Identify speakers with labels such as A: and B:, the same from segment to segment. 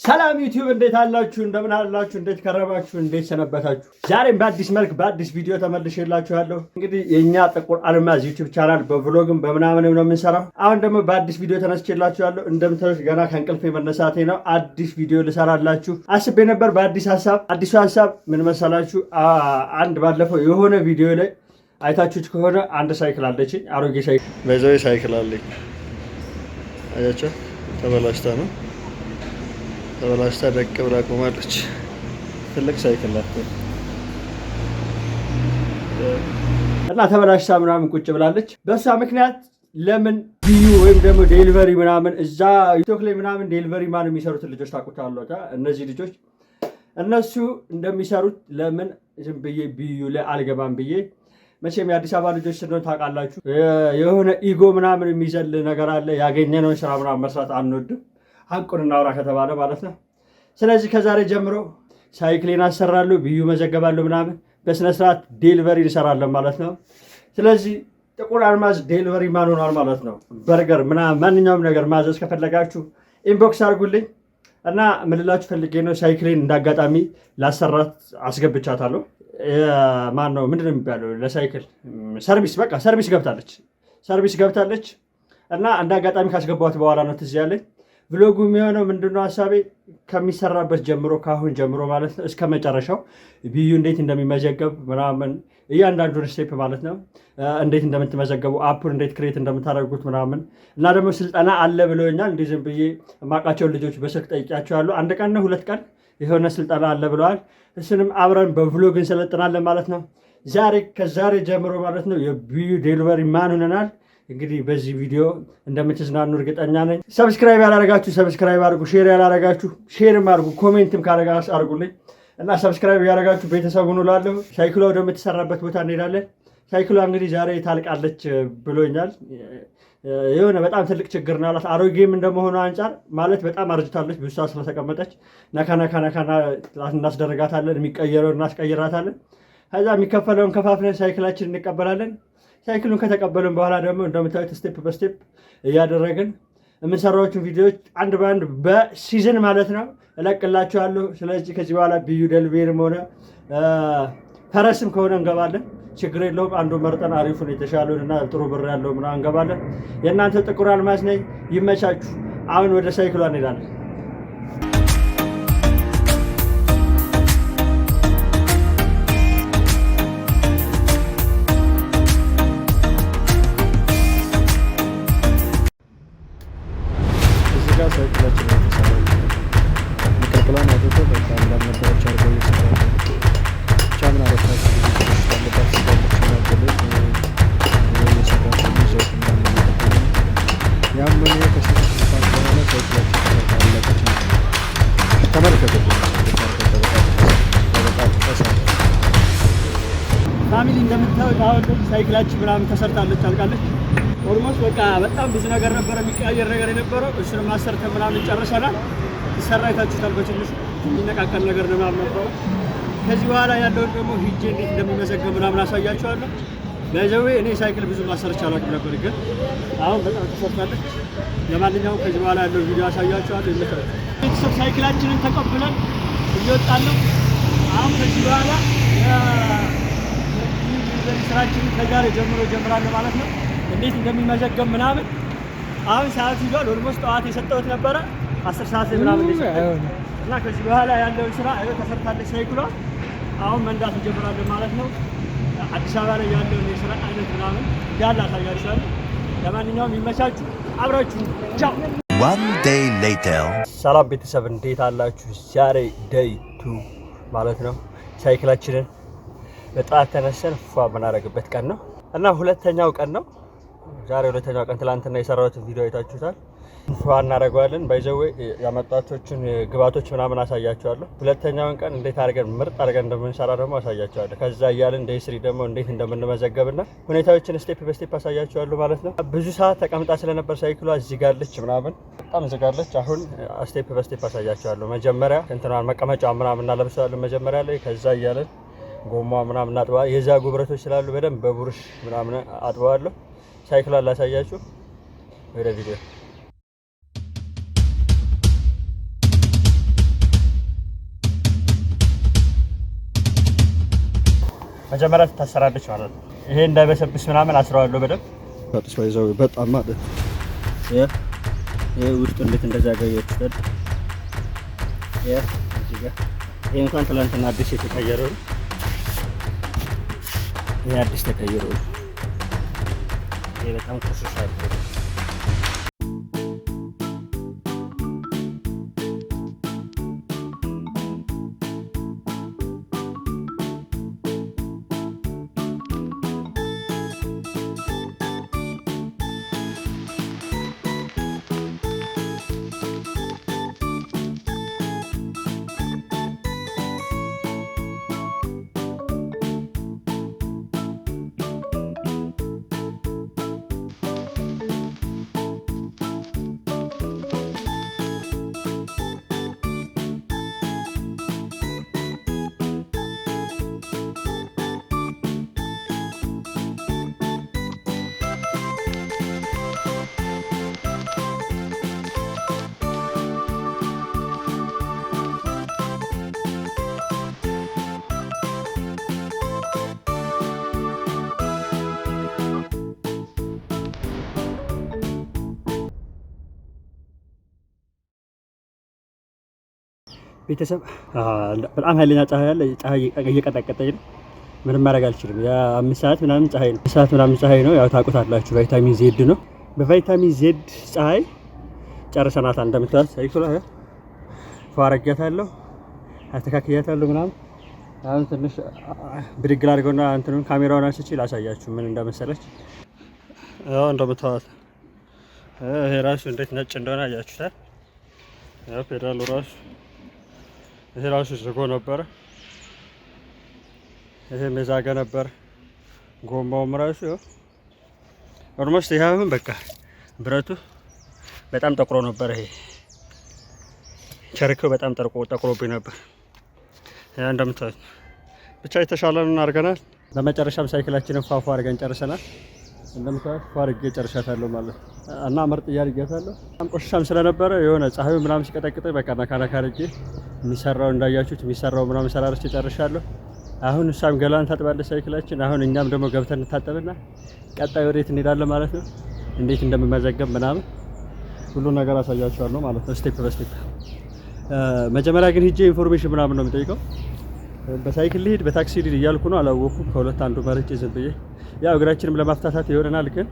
A: ሰላም ዩቲዩብ እንዴት አላችሁ? እንደምን አላችሁ? እንዴት ከረማችሁ? እንዴት ሰነበታችሁ? ዛሬም በአዲስ መልክ በአዲስ ቪዲዮ ተመልሼላችኋለሁ። እንግዲህ የኛ ጥቁር አልማዝ ዩቲዩብ ቻናል በቭሎግም በምናምንም ነው የምንሰራው። አሁን ደግሞ በአዲስ ቪዲዮ ተነስቼላችኋለሁ። እንደምታዩት ገና ከእንቅልፌ መነሳቴ ነው። አዲስ ቪዲዮ ልሰራላችሁ አስቤ ነበር በአዲስ ሀሳብ። አዲሱ ሀሳብ ምን መሰላችሁ? አንድ ባለፈው የሆነ ቪዲዮ ላይ አይታችሁት ከሆነ አንድ ሳይክል አለችኝ፣ አሮጌ ሳይክል በዛው ሳይክል አለኝ። አያችሁ ተበላሽታ ነው ተበላሽታ ደቅ ብላ ቆማለች። ትልቅ ሳይክል ናት እና ተበላሽታ ምናምን ቁጭ ብላለች። በእሷ ምክንያት ለምን ቢዩ ወይም ደግሞ ዴሊቨሪ ምናምን እዛ ቲክቶክ ላይ ምናምን ዴሊቨሪ ማን የሚሰሩትን ልጆች ታውቁታላችሁ። እነዚህ ልጆች እነሱ እንደሚሰሩት ለምን ዝም ብዬ ቢዩ ላይ አልገባም ብዬ መቼም የአዲስ አበባ ልጆች ስለሆነ ታውቃላችሁ፣ የሆነ ኢጎ ምናምን የሚዘል ነገር አለ። ያገኘነውን ስራ ምናምን መስራት አንወድም፣ ሀቁን እናውራ ከተባለ ማለት ነው። ስለዚህ ከዛሬ ጀምሮ ሳይክሌን አሰራለሁ፣ ቢዩ መዘገባለሁ፣ ምናምን በስነስርዓት ዴሊቨሪ እንሰራለን ማለት ነው። ስለዚህ ጥቁር አልማዝ ዴሊቨሪ ማን ሆኗል ማለት ነው። በርገር ምናምን ማንኛውም ነገር ማዘዝ ከፈለጋችሁ ኢንቦክስ አድርጉልኝ እና ምልላችሁ ፈልጌ ነው። ሳይክሌን እንዳጋጣሚ ላሰራት አስገብቻታለሁ። ማን ነው ምንድን ነው የሚባለው ለሳይክል ሰርቪስ፣ በቃ ሰርቪስ ገብታለች እና እንዳጋጣሚ ካስገባት በኋላ ነው ትዝ ያለኝ። ብሎጉ የሚሆነው ምንድነው ሀሳቤ ከሚሰራበት ጀምሮ ካሁን ጀምሮ ማለት ነው እስከ መጨረሻው ቢዩ እንዴት እንደሚመዘገብ ምናምን እያንዳንዱን ስቴፕ ማለት ነው፣ እንዴት እንደምትመዘገቡ አፑን እንዴት ክሬት እንደምታደርጉት ምናምን እና ደግሞ ስልጠና አለ ብለውኛል። እንዲህ ዝም ብዬ የማውቃቸውን ልጆች በስልክ ጠይቂያቸዋለሁ። አንድ ቀን ነው 2 ቀን የሆነ ስልጠና አለ ብለዋል። እሱንም አብረን በቭሎግ እንሰለጥናለን ማለት ነው። ከዛሬ ጀምሮ ማለት ነው የቢዩ ዴሊቨሪ ማን ሆነናል። እንግዲህ በዚህ ቪዲዮ እንደምትዝናኑ እርግጠኛ ነኝ። ሰብስክራይብ ያላረጋችሁ ሰብስክራይብ አድርጉ፣ ሼር ያላረጋችሁ ሼርም አድርጉ፣ ኮሜንትም ካረጋችሁ አድርጉልኝ እና ሰብስክራይብ ያላረጋችሁ ቤተሰቡን እላለሁ። ሳይክሏ ወደምትሰራበት ቦታ እንሄዳለን። ሳይክሏ እንግዲህ ዛሬ ታልቃለች ብሎኛል። የሆነ በጣም ትልቅ ችግር ነው ያላት። አሮጌም እንደመሆኑ አንጻር ማለት በጣም አርጅታለች። ብዙ ሰዓት ስለተቀመጠች ነካ እናስደረጋታለን፣ የሚቀየረው እናስቀይራታለን። ከዛ የሚከፈለውን ከፋፍለን ሳይክላችን እንቀበላለን። ሳይክሉን ከተቀበልን በኋላ ደግሞ እንደምታዩት ስቴፕ በስቴፕ እያደረግን የምንሰራዎቹን ቪዲዮዎች አንድ በአንድ በሲዝን ማለት ነው እለቅላችኋለሁ። ስለዚህ ከዚህ በኋላ ቢዩ ዴሊቨሪም ሆነ ፈረስም ከሆነ እንገባለን፣ ችግር የለውም። አንዱ መርጠን አሪፉን የተሻለውን እና ጥሩ ብር ያለው ምናምን እንገባለን። የእናንተ ጥቁር አልማዝ ነኝ። ይመቻችሁ። አሁን ወደ ሳይክሏ እንሄዳለን። ፋሚሊ እንደምታዩት አሁን ሳይክላችን ምናምን ተሰርታለች፣ አልቃለች። ኦልሞስት በቃ በጣም ብዙ ነገር ነበረ፣ የሚቀያየር ነገር የነበረው እሱንም ማሰርተን ምናምን ጨርሰናል። ሲሰራ አይታችሁታል። በትንሹ የሚነቃቀል ነገር ነው ምናምን ነበረው። ከዚህ በኋላ ያለውን ደግሞ ሂጄ እንዴት እንደሚመዘገብ ምናምን አሳያችኋለሁ። ለዘዌ እኔ ሳይክል ብዙ ማሰርቻ አላውቅም ነበር፣ ግን አሁን በጣም ተሰርታለች። ለማንኛውም ከዚህ በኋላ ያለው ቪዲዮ አሳያችኋለሁ። ቤተሰብ ሳይክላችንን ተቀብለን እየወጣን ነው። አሁን ከዚህ በኋላ ስራችንን ከዛሬ ጀምሮ ጀምራለሁ ማለት ነው። እንዴት እንደሚመዘገብ ምናምን አሁን ሰዓት ይዟል። ኦልሞስት ጠዋት የሰጠሁት ነበረ 10 ሰዓት ምናምን እና ከዚህ በኋላ ያለውን ስራ ተሰርታለች ሳይክሏ። አሁን መንዳት እንጀምራለን ማለት ነው። አዲስ አበባ ላይ ያለውን የስራ አይነት ምናምን ያለ አሳያችኋለሁ። ለማንኛውም ይመቻችሁ፣ አብራችሁ ቻው።
B: One day later
A: ሰላም ቤተሰብ እንዴት አላችሁ? ዛሬ ዴይ 2 ማለት ነው። ሳይክላችንን በጠዋት ተነስተን ፏ የምናደርግበት ቀን ነው እና ሁለተኛው ቀን ነው ዛሬ። ሁለተኛው ቀን ትላንትና የሰራሁትን ቪዲዮ አይታችሁታል። ፏ እናደርገዋለን። ባይዘዌ ያመጣችሁትን ግባቶች ምናምን አሳያችኋለሁ። ሁለተኛውን ቀን እንዴት አድርገን ምርጥ አድርገን እንደምንሰራ ደግሞ አሳያችኋለሁ። ከዛ እያልን ዴይ 3 ደግሞ እንዴት እንደምንመዘገብና ሁኔታዎችን ስቴፕ በስቴፕ አሳያችኋለሁ ማለት ነው። ብዙ ሰዓት ተቀምጣ ስለነበር ሳይክሏ እዚህ ጋለች ምናምን በጣም እዚህ ጋለች። አሁን ስቴፕ በስቴፕ አሳያችኋለሁ። መጀመሪያ እንትናን መቀመጫ ምናምን እናለብሳለን መጀመሪያ ላይ። ከዛ እያልን ጎማ ምናምን አጥባ የዛጉ ብረቶች ስላሉ በደንብ በቡርሽ ምናምን አጥባዋለሁ። ሳይክሏን ላሳያችሁ ወደ ቪዲዮ መጀመሪያ ትታሰራለች ማለት ነው። ይሄ እንዳይበሰብስ ምናምን አስረዋለሁ በደንብ ታጥሶ ይዘው በጣም ማለት ይሄ ውስጥ እንዴት እንደዛገየች ይሄ እንኳን ትላንትና አዲስ የተቀየረው ይሄ አዲስ ተቀየረው ይሄ በጣም ቆሽሿል። ቤተሰብ በጣም ኃይለኛ ፀሐይ አለ። ፀሐይ እየቀጠቀጠኝ ነው። ምንም ማድረግ አልችልም። የ5 ሰዓት ምናምን ፀሐይ ነው። 5 ሰዓት ምናምን ፀሐይ ነው። ያው ታውቁታላችሁ፣ ቫይታሚን ዜድ ነው። በቫይታሚን ዜድ ፀሐይ ጨርሰናታል። እንደምታዩት ሳይክሏ ፏረጋታለሁ፣ አስተካክያታለሁ ምናምን። አሁን ትንሽ ብድግ ላድርገውና እንትኑን ካሜራውን አንስቼ ላሳያችሁ ምን እንደመሰለች። ያው እንደምታዩት ይሄ ራሱ እንዴት ነጭ እንደሆነ አያችሁታል። ያው ፔዳሉ ራሱ ይሄ ራሱ ዝጎ ነበረ። ይሄ መዛገ ነበር። ጎማውም ራሱ ኦልሞስት ይሄ አሁን በቃ ብረቱ በጣም ጠቁሮ ነበር። ይሄ ቸርኬው በጣም ጠቁሮብኝ ነበር። ያ እንደምታዩት ብቻ የተሻለንን አድርገናል። በመጨረሻም ሳይክላችንን ፏፏ አድርገን ጨርሰናል። እንደምታዩት ፏ አድርጌ ጨርሻታለሁ ማለት ነው። እና ምርጥ እያደረጋታለሁ። በጣም ቆሻሻም ስለነበረ የሆነ ፀሐዩ ምናምን ሲቀጠቅጠኝ በቃ ነካነካ አድርጌ የሚሰራው እንዳያችሁት የሚሰራው ምናምን ሰራርቼ ጨርሻለሁ። አሁን እሷም ገላን ታጥባለች ሳይክላችን። አሁን እኛም ደግሞ ገብተን እንታጠብና ቀጣይ ወዴት እንሄዳለን ማለት ነው። እንዴት እንደምመዘገብ ምናምን ሁሉ ነገር አሳያችኋለሁ ማለት ነው፣ ስቴፕ በስቴፕ። መጀመሪያ ግን ሂጄ ኢንፎርሜሽን ምናምን ነው የምጠይቀው። በሳይክል ልሂድ በታክሲ ልሂድ እያልኩ ነው፣ አላወኩም። ከሁለት አንዱ መርጬ ዝም ብዬ ያው እግራችንም ለማፍታታት ይሆነናል። ግን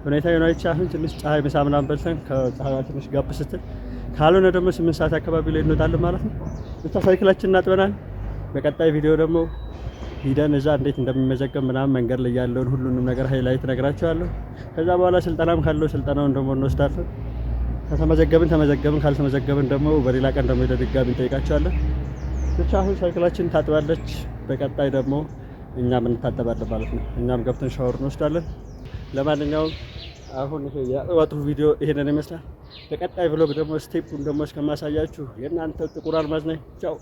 A: ሁኔታ የሆነች አሁን ትንሽ ፀሐይ ምሳ ምናምን በልተን ከፀሐይ ትንሽ ጋብ ስትል ካልሆነ ደግሞ 8 ሰዓት አካባቢ ላይ እንወጣለን ማለት ነው። ብቻ ሳይክላችን እናጥበናል። በቀጣይ ቪዲዮ ደግሞ ሂደን እዛ እንዴት እንደሚመዘገብ ምናምን መንገድ ላይ ያለውን ሁሉንም ነገር ሃይላይት ነግራችኋለሁ። ከዛ በኋላ ስልጠናም ካለው ስልጠናውን ደግሞ እንወስዳለን። ከተመዘገብን ተመዘገብን፣ ካልተመዘገብን ደግሞ በሌላ ቀን ደግሞ ድጋሚ እንጠይቃችኋለን። ብቻ አሁን ሳይክላችን ታጥባለች። በቀጣይ ደግሞ እኛም እንታጠባለን ማለት ነው። እኛም ገብተን ሻወር እንወስዳለን። ለማንኛውም አሁን ይሄ የእዋቱ ቪዲዮ ይሄንን ይመስላል። በቀጣይ ብሎግ ደግሞ ስቴፑን ደግሞ እስከማሳያችሁ የእናንተ ጥቁር አልማዝ ነኝ። ቻው።